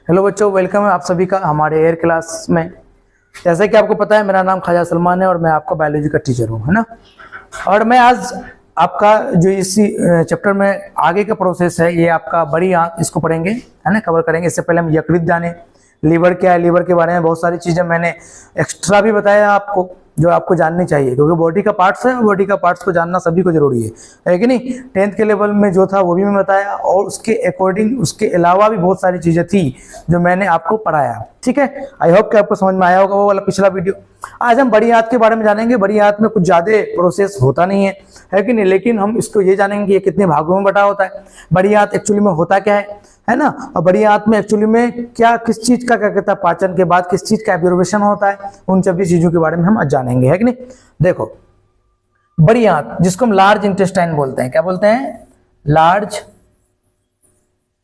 Hello बच्चों, welcome है आप सभी का हमारे एयर क्लास में। जैसे कि आपको पता है, मेरा नाम ख्वाजा सलमान है और मैं आपका बायोलॉजी का टीचर हूँ, है ना। और मैं आज आपका जो इसी चैप्टर में आगे का प्रोसेस है, ये आपका बड़ी आंत, इसको पढ़ेंगे, है ना, कवर करेंगे। इससे पहले हम यकृत जाने, लीवर क्या है, लीवर के बारे में बहुत सारी चीज़ें मैंने एक्स्ट्रा भी बताया आपको, जो आपको जाननी चाहिए, क्योंकि बॉडी का पार्ट्स है, बॉडी का पार्ट्स को जानना सभी को जरूरी है कि नहीं। 10th के लेवल में जो था वो भी मैं बताया, और उसके अकॉर्डिंग उसके अलावा भी बहुत सारी चीज़ें थी जो मैंने आपको पढ़ाया। ठीक है, आई होप कि आपको समझ में आया होगा वो वाला पिछला वीडियो। आज हम बड़ी आंत के बारे में जानेंगे। बड़ी आंत में कुछ ज़्यादा प्रोसेस होता नहीं है कि नहीं, लेकिन हम इसको ये जानेंगे कि ये कितने भागों में बटा होता है, बड़ी आंत एक्चुअली में होता क्या है ना। और बड़ी आंत में एक्चुअली में क्या, किस चीज का क्या कहता है, पाचन के बाद किस चीज का एब्जॉर्प्शन होता है, उन सभी चीजों के बारे में हम आज जानेंगे, है कि नहीं। देखो, बड़ी आंत जिसको हम लार्ज इंटेस्टाइन बोलते हैं, क्या बोलते हैं, लार्ज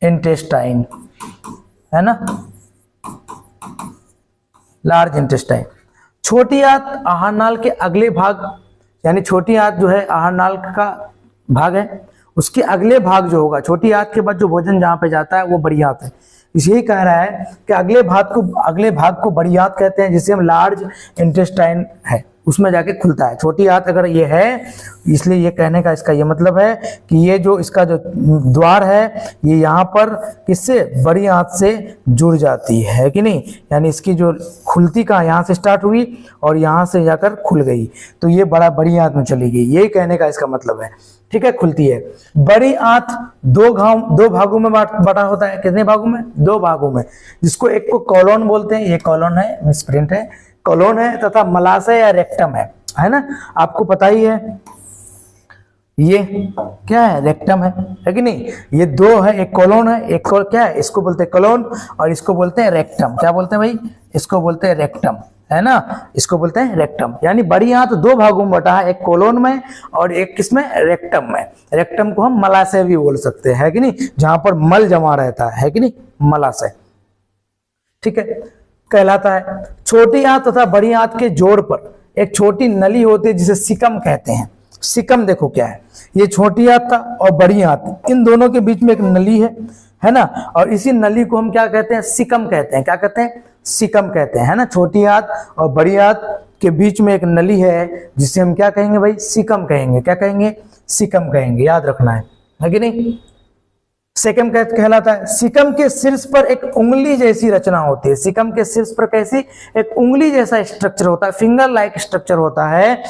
इंटेस्टाइन, है ना, लार्ज इंटेस्टाइन। छोटी आंत आहारनाल के अगले भाग, यानी छोटी आंत जो है आहारनाल का भाग है, उसके अगले भाग जो होगा, छोटी आंत के बाद जो भोजन जहां पे जाता है वो बड़ी आंत है। यही कह रहा है कि अगले भाग को बड़ी आंत कहते हैं, जिसे हम लार्ज इंटेस्टाइन है, उसमें जाके खुलता है। छोटी आंत अगर ये है, इसलिए ये कहने का इसका ये मतलब है कि ये जो इसका जो द्वार है, ये यहाँ पर किससे, बड़ी आंत से जुड़ जाती है कि नहीं। यानी इसकी जो खुलती का यहाँ से स्टार्ट हुई और यहाँ से जाकर खुल गई, तो ये बड़ी आंत में चली गई, यही कहने का इसका मतलब है। ठीक है, खुलती है। बड़ी आंत दो भागों में बटा होता है। कितने भागों में, दो भागों में, जिसको एक को कॉलोन बोलते हैं, ये कॉलोन है, मिसप्रिंट है, कॉलोन है, तथा मलाशय या रेक्टम है ना। आपको पता ही है ये क्या है, रेक्टम है कि नहीं। ये दो है, एक कॉलोन है, एक क्या है, इसको बोलते हैं कॉलोन और इसको बोलते हैं रेक्टम। क्या बोलते हैं भाई, इसको बोलते हैं रेक्टम, है ना, इसको बोलते हैं रेक्टम। यानी बड़ी आंत दो भागों में बटा है, एक कोलोन में और एक किसमें, रेक्टम में। रेक्टम को हम मलाशय भी बोल सकते हैं, है कि नहीं, जहां पर मल जमा रहता है कि नहीं, मलाशय। ठीक है, कहलाता है। छोटी आंत तथा बड़ी आंत के जोड़ पर एक छोटी नली होती है, जिसे सिकम कहते हैं। सिकम देखो क्या है, ये छोटी आंत था और बड़ी आंत, इन दोनों के बीच में एक नली है ना, और इसी नली को हम क्या कहते हैं, सिकम कहते हैं। क्या कहते हैं, सिकम कहते हैं, है ना। छोटी आंत और बड़ी आंत के बीच में एक नली है, जिसे हम क्या कहेंगे भाई, सिकम कहेंगे। क्या कहेंगे, सिकम कहेंगे, याद रखना है कि नहीं। सिकम कहलाता है। सिकम के शीर्ष पर एक उंगली जैसी रचना होती है। सिकम के शीर्ष पर कैसी, एक उंगली जैसा स्ट्रक्चर होता है, फिंगर लाइक स्ट्रक्चर होता है,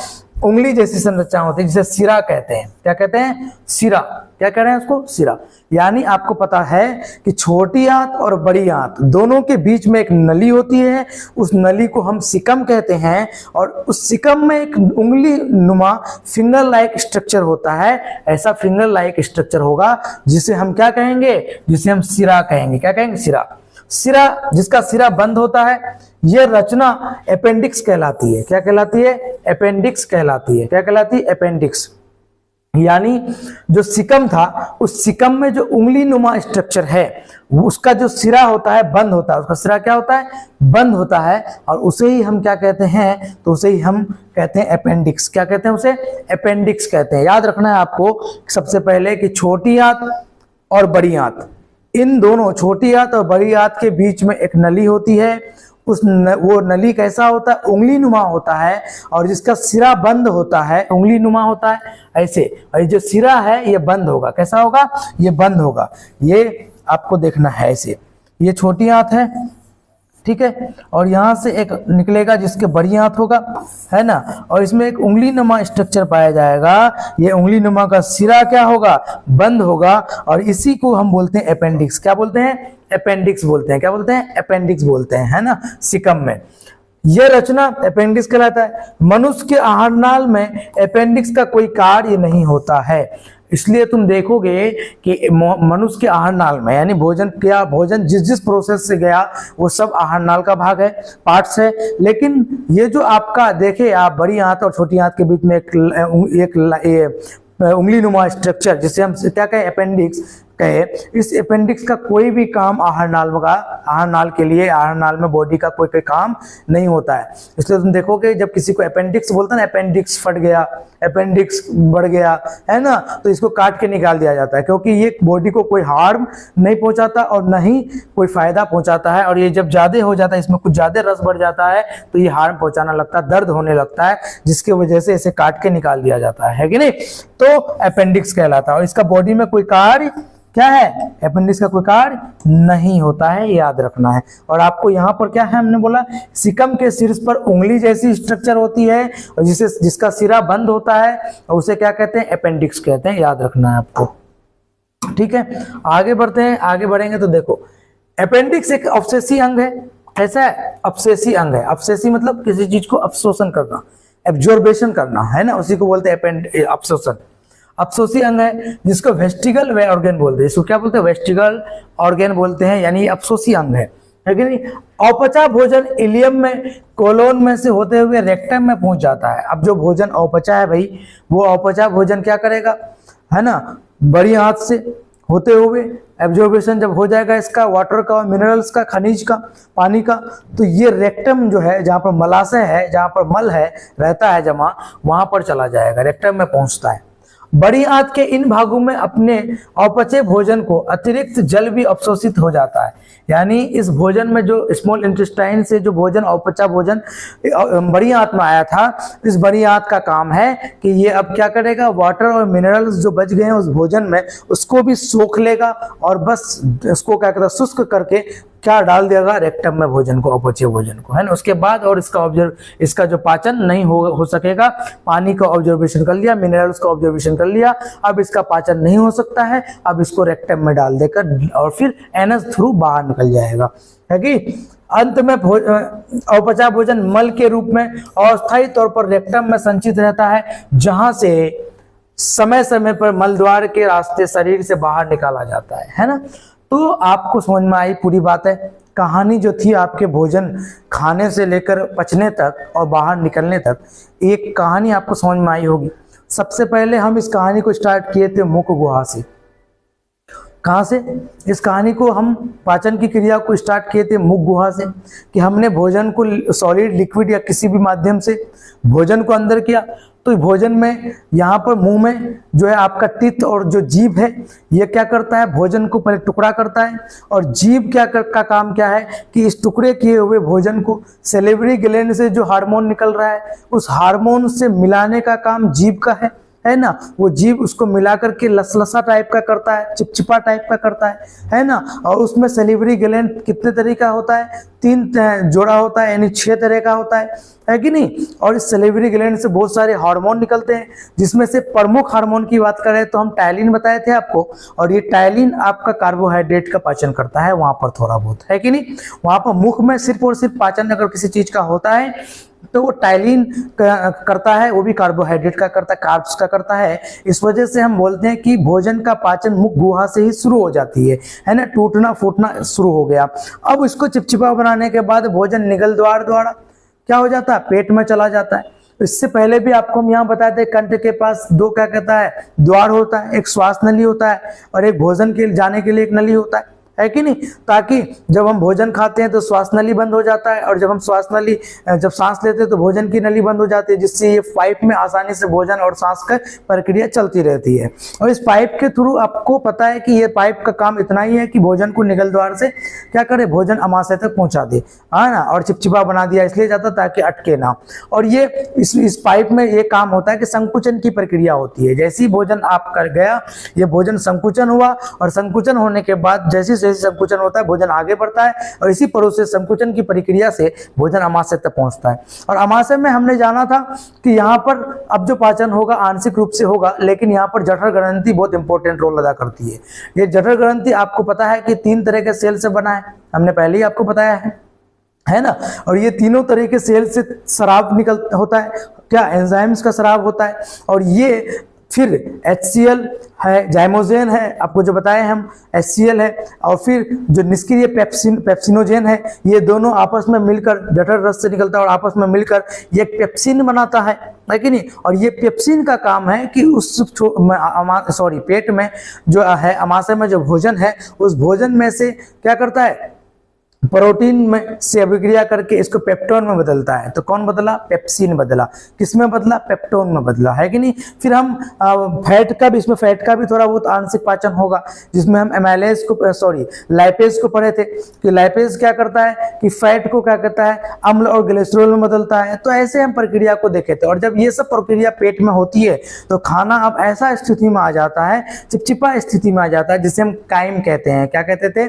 उंगली जैसी संरचना होती है, जिसे सिरा कहते हैं। क्या कहते हैं, सिरा। क्या कह रहे हैं उसको, सिरा। यानी आपको पता है कि छोटी आंत और बड़ी आंत दोनों के बीच में एक नली होती है, उस नली को हम सिकम कहते हैं, और उस सिकम में एक उंगली नुमा फिंगर लाइक स्ट्रक्चर होता है। ऐसा फिंगर लाइक स्ट्रक्चर होगा जिसे हम क्या कहेंगे, जिसे हम सिरा कहेंगे। क्या कहेंगे, सिरा। सिरा, जिसका सिरा बंद होता है, यह रचना अपेंडिक्स कहलाती है। क्या कहलाती है, अपेंडिक्स कहलाती है। क्या कहलाती है, अपेंडिक्स। यानी जो सिकम था, उस सिकम में जो उंगली नुमा स्ट्रक्चर है, उसका जो सिरा होता है बंद होता है, उसका सिरा क्या होता है, बंद होता है, और उसे ही हम क्या कहते हैं, तो उसे ही हम कहते हैं अपेंडिक्स। क्या कहते हैं, उसे अपेंडिक्स कहते हैं। याद रखना है आपको सबसे पहले कि छोटी आंत और बड़ी आंत, इन दोनों, छोटी आंत और बड़ी आंत के बीच में एक नली होती है। वो नली कैसा होता है, उंगली नुमा होता है, और जिसका सिरा बंद होता है, उंगली नुमा होता है ऐसे, और ये जो सिरा है ये बंद होगा। कैसा होगा, ये बंद होगा। ये आपको देखना है ऐसे, ये छोटी आंत है, ठीक है, और यहां से एक निकलेगा जिसके बड़ी आंत होगा, है ना, और इसमें एक उंगली नुमा स्ट्रक्चर पाया जाएगा। ये उंगली नुमा का सिरा क्या होगा, बंद होगा, और इसी को हम बोलते हैं अपेंडिक्स। क्या बोलते हैं, अपेंडिक्स बोलते हैं। क्या बोलते हैं, अपेंडिक्स बोलते हैं, है ना, सिकम में। यह रचना अपेंडिक्स कहलाता है। मनुष्य के आहारनाल में अपेंडिक्स का कोई कार्य नहीं होता है, इसलिए तुम देखोगे कि मनुष्य के आहारनाल में, यानी भोजन जिस जिस प्रोसेस से गया वो सब आहारनाल का भाग है, पार्ट्स है। लेकिन ये जो आपका देखे आप, बड़ी आंत और छोटी आंत के बीच में एक उंगली नुमा स्ट्रक्चर, जिसे हम क्या कहें, अपेंडिक्स, कहे, इस अपेंडिक्स का कोई भी काम आहार नाल के लिए, आहार नाल में बॉडी का कोई काम नहीं होता है। इसलिए तुम देखोगे जब किसी को अपेंडिक्स बोलता है ना, अपेंडिक्स फट गया, अपेंडिक्स बढ़ गया, है ना, तो इसको काट के निकाल दिया जाता है, क्योंकि ये बॉडी को कोई हार्म नहीं पहुंचाता और न ही कोई फायदा पहुंचाता है। और ये जब ज्यादा हो जाता है, इसमें कुछ ज्यादा रस बढ़ जाता है, तो ये हार्म पहुंचाना लगता है, दर्द होने लगता है, जिसकी वजह से इसे काट के निकाल दिया जाता है कि नहीं। तो अपेंडिक्स कहलाता है और इसका बॉडी में कोई कार्य क्या है, अपेंडिक्स का कोई कार्य नहीं होता है, याद रखना है। और आपको यहाँ पर क्या है, हमने बोला सिकम के शीर्ष पर उंगली जैसी स्ट्रक्चर होती है और जिसका सिरा बंद होता है और उसे क्या कहते हैं, अपेंडिक्स कहते हैं, याद रखना है आपको। ठीक है, आगे बढ़ते हैं। आगे बढ़ेंगे तो देखो, अपेंडिक्स एक अवशेषी अंग है। कैसा है, अवशेषी अंग है। अवशेषी मतलब किसी चीज को अवशोषण करना, एब्जॉर्बेशन करना, है ना, उसी को बोलते हैं अवशोषण। अवशोषी अंग है जिसको वेस्टिगल वे ऑर्गन बोलते हैं। इसको क्या बोलते हैं, वेस्टिगल ऑर्गन बोलते हैं, यानी अवशोषी अंग है कि नहीं। अपचा भोजन इलियम में, कोलोन में से होते हुए रेक्टम में पहुंच जाता है। अब जो भोजन अपचा है भाई, वो अपचा भोजन क्या करेगा, है ना, बड़ी हाथ से होते हुए एब्जॉर्बेशन जब हो जाएगा इसका, वाटर का, मिनरल्स का, खनिज का, पानी का, तो ये रेक्टम जो है, जहाँ पर मलाशय है, जहाँ पर मल है रहता है जमा, वहां पर चला जाएगा, रेक्टम में पहुंचता है। बड़ी आंत के इन भागों में अपने अपचे भोजन को अतिरिक्त जल भी अवशोषित हो जाता है। यानी इस भोजन में जो स्मॉल इंटेस्टाइन से जो भोजन, अपचा भोजन बड़ी आंत में आया था, इस बड़ी आंत का काम है कि ये अब क्या करेगा, वाटर और मिनरल्स जो बच गए हैं उस भोजन में, उसको भी सोख लेगा और बस इसको क्या करता, शुष्क करके क्या डाल देगा, रेक्टम में भोजन को, अपचे भोजन को, है ना। उसके बाद और इसका जो पाचन नहीं हो सकेगा। पानी का ऑब्जर्वेशन कर लिया, मिनरल्स का ऑब्जर्वेशन कर लिया, अब इसका पाचन नहीं हो सकता है, अब इसको रेक्टम में डाल देकर और फिर एनस थ्रू बाहर निकल जाएगा, है कि। अंत में अपचा भोजन मल के रूप में अस्थायी तौर पर रेक्टम में संचित रहता है, जहां से समय समय पर मलद्वार के रास्ते शरीर से बाहर निकाला जाता है ना। तो आपको समझ में आई पूरी बात है। कहानी जो थी आपके भोजन खाने से लेकर पचने तक और बाहर निकलने तक, एक कहानी आपको समझ में आई होगी। सबसे पहले हम इस कहानी को स्टार्ट किए थे मुख गुहा से। कहाँ से, इस कहानी को हम पाचन की क्रिया को स्टार्ट किए थे मुख गुहा से, कि हमने भोजन को सॉलिड, लिक्विड या किसी भी माध्यम से भोजन को अंदर किया। तो भोजन में यहाँ पर मुंह में जो है आपका टीथ और जो जीभ है, ये क्या करता है, भोजन को पहले टुकड़ा करता है। और जीभ का काम क्या है कि इस टुकड़े किए हुए भोजन को सेलेवरी ग्लैंड से जो हार्मोन निकल रहा है, उस हार्मोन से मिलाने का काम जीभ का है ना। वो जीभ उसको मिला करके लसलसा टाइप का करता है, चिपचिपा टाइप का करता है ना। और उसमें सेलिवरी ग्लैंड कितने तरह का होता है, 3 जोड़ा होता है, यानी 6 तरह का होता है कि नहीं। और इस सेलिवरी ग्लैंड से बहुत सारे हार्मोन निकलते हैं, जिसमें से प्रमुख हार्मोन की बात करें तो हम टायलिन बताए थे आपको। और ये टायलिन आपका कार्बोहाइड्रेट का पाचन करता है वहां पर थोड़ा बहुत, है कि नहीं। वहां पर मुख में सिर्फ और सिर्फ पाचन अगर किसी चीज का होता है तो वो टायलिन करता है, वो भी कार्बोहाइड्रेट का करता है, कार्ब्स का करता है। इस वजह से हम बोलते हैं कि भोजन का पाचन मुख गुहा से ही शुरू हो जाती है ना। टूटना फूटना शुरू हो गया। अब इसको चिपचिपा बनाने के बाद भोजन निगल द्वार द्वारा क्या हो जाता है, पेट में चला जाता है। इससे पहले भी आपको हम यहाँ बताए थे, कंठ के पास 2 क्या कहता है, द्वार होता है। एक श्वास नली होता है और एक भोजन के जाने के लिए एक नली होता है कि नहीं। ताकि जब हम भोजन खाते हैं तो श्वास नली बंद हो जाता है, और जब हम जब सांस लेते हैं तो भोजन की नली बंद हो जाती है, जिससे ये पाइप में आसानी से भोजन और सांस का प्रक्रिया चलती रहती है। और इस पाइप के थ्रू आपको पता है कि ये पाइप का काम इतना ही है कि भोजन को निगल द्वार से क्या करे, भोजन अमाशय तक पहुंचा दे, है ना। और चिपचिपा बना दिया इसलिए जाता ताकि अटके ना। और ये इस पाइप में ये काम होता है कि संकुचन की प्रक्रिया होती है। जैसे ही भोजन आप कर गया, ये भोजन संकुचन हुआ, और संकुचन होने के बाद जैसे संकुचन होता है भोजन आगे बढ़ता है, और इसी प्रोसेस संकुचन की प्रक्रिया से भोजन अमाशय तक पहुंचता है। और अमाशय में हमने जाना था कि यहाँ पर अब जो पाचन होगा आंशिक रूप से होगा, लेकिन यहाँ पर जठर ग्रंथि बहुत इंपॉर्टेंट रोल अदा करती है। ये जठर ग्रंथि आपको पता है कि 3 तरह के सेल से बना है, हमने पहले ही आपको बताया है ना। और ये तीनों तरह के सेल से शराब होता है, क्या एंजाइम्स का शराब होता है। और ये फिर HCl है, जाइमोजेन है, आपको जो बताए हम HCl है, और फिर जो निष्क्रिय पेप्सिनोजेन है, ये दोनों आपस में मिलकर जठर रस से निकलता है और आपस में मिलकर ये एक पेप्सिन बनाता है कि नहीं। और ये पेप्सिन का काम है कि उस पेट में जो है अमाशय में जो भोजन है, उस भोजन में से क्या करता है, प्रोटीन में से अभिक्रिया करके इसको पेप्टोन में बदलता है। तो कौन बदला, पेप्सिन बदला। किस में बदला, पेप्टोन में बदला, है कि नहीं। फिर हम फैट का भी, इसमें फैट का भी थोड़ा बहुत आंशिक पाचन होगा, जिसमें हम लाइपेज को पढ़े थे कि लाइपेज क्या करता है कि फैट को क्या करता है, अम्ल और ग्लिसरॉल में बदलता है। तो ऐसे हम प्रक्रिया को देखे थे। और जब ये सब प्रक्रिया पेट में होती है तो खाना अब ऐसा स्थिति में आ जाता है, चिपचिपा स्थिति में आ जाता है, जिसे हम काइम कहते हैं। क्या कहते थे,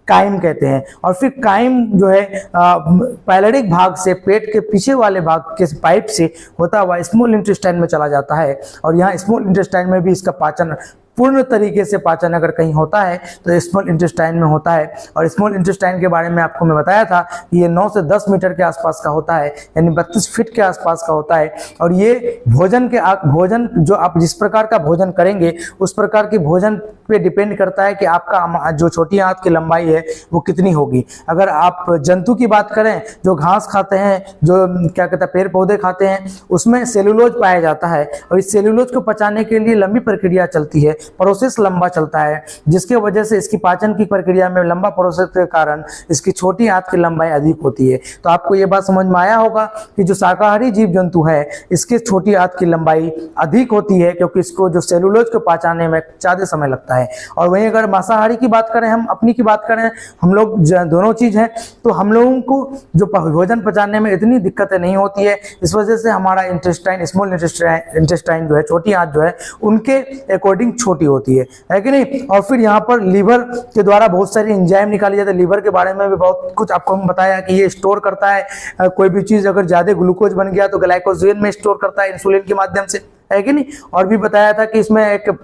काइम कहते हैं। और फिर काइम जो है पैलेडिक भाग से, पेट के पीछे वाले भाग के पाइप से होता हुआ स्मॉल इंटेस्टाइन में चला जाता है। और यहाँ स्मॉल इंटेस्टाइन में भी इसका पाचन, पूर्ण तरीके से पाचन अगर कहीं होता है तो स्मॉल इंटेस्टाइन में होता है। और स्मॉल इंटेस्टाइन के बारे में आपको मैं बताया था कि ये 9 से 10 मीटर के आसपास का होता है, यानी 32 फीट के आसपास का होता है। और ये भोजन जो आप जिस प्रकार का भोजन करेंगे उस प्रकार की भोजन पे डिपेंड करता है कि आपका जो छोटी आंत की लंबाई है वो कितनी होगी। अगर आप जंतु की बात करें, जो घास खाते हैं, जो क्या कहते हैं पेड़ पौधे खाते हैं, उसमें सेलुलोज पाया जाता है। और इस सेलुलोज को पचाने के लिए लंबी प्रक्रिया चलती है, प्रोसेस लंबा चलता है, जिसके वजह से इसकी पाचन की प्रक्रिया में लंबा प्रोसेस के कारण इसकी छोटी आंत की लंबाई अधिक होती है। तो आपको ये बात समझ में आया होगा कि जो शाकाहारी जीव जंतु है इसके छोटी आंत की लंबाई अधिक होती है, क्योंकि इसको जो सेलुलोज को पचाने में ज्यादा समय लगता है। और वहीं अगर मांसाहारी की बात करें, हम अपनी की बात करें, हम लोग दोनों चीज हैं, तो हम लोगों को जो भोजन पचाने में इतनी दिक्कतें नहीं होती है। इस वजह से हमारा इंटेस्टाइन, स्मॉल इंटेस्टाइन जो है, छोटी आंत जो है, उनके अकॉर्डिंग छोटी होती है कि नहीं। और फिर यहाँ पर लीवर के द्वारा बहुत सारी एंजाइम निकाली जाती है। लीवर के बारे में भी बहुत कुछ आपको हम बताया कि ये स्टोर करता है कोई भी चीज, अगर ज्यादा ग्लूकोज बन गया तो ग्लाइकोजेन में स्टोर करता है इंसुलिन के माध्यम से, है कि नहीं। और भी बताया था कि इसमें एक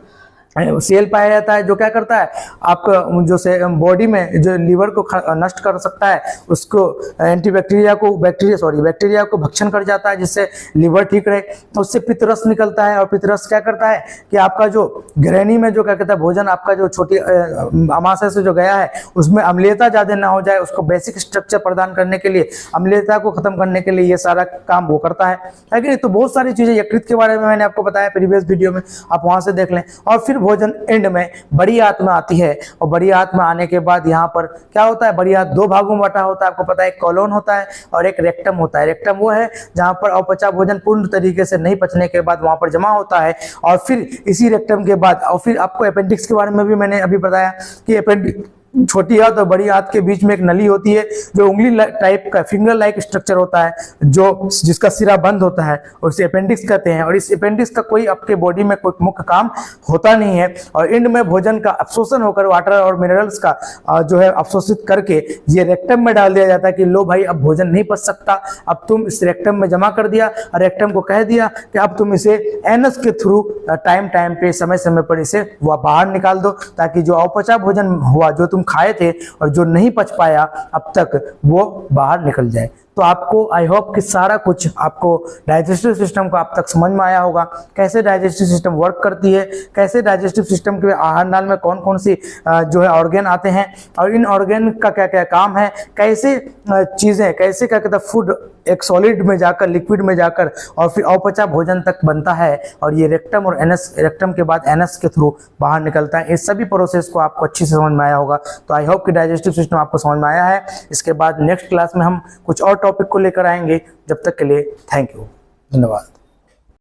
सेल पाया जाता है जो क्या करता है, आपका जो बॉडी में जो लीवर को नष्ट कर सकता है, उसको बैक्टीरिया को भक्षण कर जाता है, जिससे लीवर ठीक रहे। उससे पित्तरस निकलता है, और पित्तरस क्या करता है कि आपका जो ग्रहणी में जो क्या कहता है भोजन आपका जो छोटी अमाशय से जो गया है उसमें अम्लीयता ज्यादा ना हो जाए, उसको बेसिक स्ट्रक्चर प्रदान करने के लिए, अम्लीयता को खत्म करने के लिए ये सारा काम वो करता है कि नहीं। तो बहुत सारी चीजें यकृत के बारे में मैंने आपको बताया प्रीवियस वीडियो में, आप वहां से देख लें। और फिर भोजन एंड में बड़ी आंत में आती है, और बड़ी आंत में आने के बाद यहाँ पर क्या होता है, बड़ी आंत 2 भागों में बटा होता है, आपको पता है, एक कॉलोन होता है और एक रेक्टम होता है। रेक्टम वो है जहाँ पर अपचा भोजन पूर्ण तरीके से नहीं पचने के बाद वहां पर जमा होता है। और फिर इसी रेक्टम के बाद, और फिर आपको अपेंडिक्स के बारे में भी मैंने अभी बताया कि अपेंडिक्स, छोटी आंत और बड़ी आंत के बीच में एक नली होती है जो उंगली टाइप का फिंगर लाइक स्ट्रक्चर होता है, जो जिसका सिरा बंद होता है, और इसे अपेंडिक्स कहते हैं। और इस अपेंडिक्स का कोई आपके बॉडी में कोई मुख्य काम होता नहीं है। और एंड में भोजन का अवशोषण होकर वाटर और मिनरल्स का जो है अवशोषित करके ये रेक्टम में डाल दिया जाता है कि लो भाई अब भोजन नहीं पच सकता, अब तुम इस रेक्टम में जमा कर दिया, और रेक्टम को कह दिया कि अब तुम इसे एनस के थ्रू टाइम पे, समय समय पर इसे बाहर निकाल दो, ताकि जो अपचा भोजन हुआ, जो तुम खाए थे और जो नहीं पच पाया अब तक, वो बाहर निकल जाए। तो आपको आई होप कि सारा कुछ आपको डाइजेस्टिव सिस्टम को आप तक समझ में आया होगा, कैसे डाइजेस्टिव सिस्टम वर्क करती है, कैसे डाइजेस्टिव सिस्टम के आहार नाल में कौन कौन सी जो है ऑर्गेन आते हैं, और इन ऑर्गेन का क्या क्या काम है, कैसे चीजें, कैसे क्या कहता है फूड एक सॉलिड में जाकर, लिक्विड में जाकर, और फिर अपचा भोजन तक बनता है, और ये रेक्टम और एनस, रेक्टम के बाद एनस के थ्रू बाहर निकलता है। इस सभी प्रोसेस को आपको अच्छी से समझ में आया होगा। तो आई होप कि डाइजेस्टिव सिस्टम आपको समझ में आया है। इसके बाद नेक्स्ट क्लास में हम कुछ और टॉपिक को लेकर आएंगे। जब तक के लिए थैंक यू, धन्यवाद।